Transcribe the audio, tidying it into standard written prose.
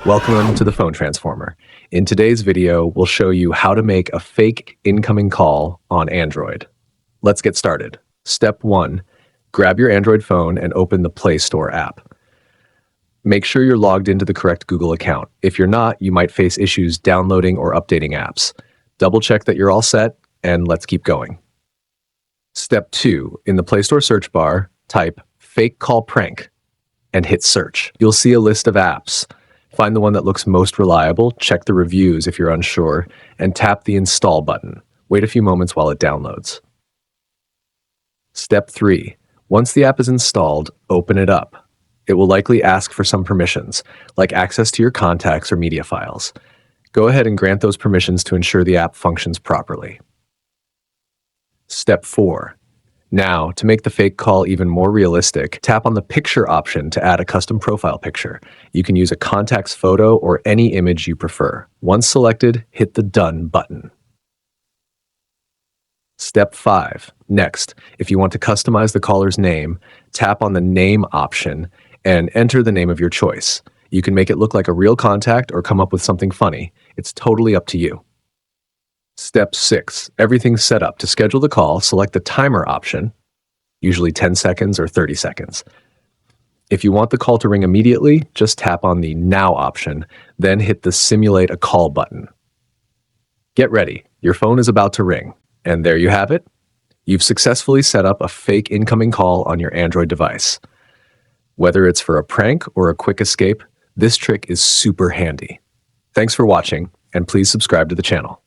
Welcome to the Phone Transformer. In today's video, we'll show you how to make a fake incoming call on Android. Let's get started. Step 1. Grab your Android phone and open the Play Store app. Make sure you're logged into the correct Google account. If you're not, you might face issues downloading or updating apps. Double check that you're all set, and let's keep going. Step 2. In the Play Store search bar, type "fake call prank" and hit search. You'll see a list of apps. Find the one that looks most reliable, check the reviews if you're unsure, and tap the install button. Wait a few moments while it downloads. Step 3. Once the app is installed, open it up. It will likely ask for some permissions, like access to your contacts or media files. Go ahead and grant those permissions to ensure the app functions properly. Step 4. Now, to make the fake call even more realistic, tap on the picture option to add a custom profile picture. You can use a contact's photo or any image you prefer. Once selected, hit the Done button. Step 5. Next, if you want to customize the caller's name, tap on the Name option and enter the name of your choice. You can make it look like a real contact or come up with something funny. It's totally up to you. Step 6. Everything's set up. To schedule the call, select the timer option, usually 10 seconds or 30 seconds. If you want the call to ring immediately, just tap on the Now option, then hit the Simulate a Call button. Get ready. Your phone is about to ring. And there you have it. You've successfully set up a fake incoming call on your Android device. Whether it's for a prank or a quick escape, this trick is super handy. Thanks for watching, and please subscribe to the channel.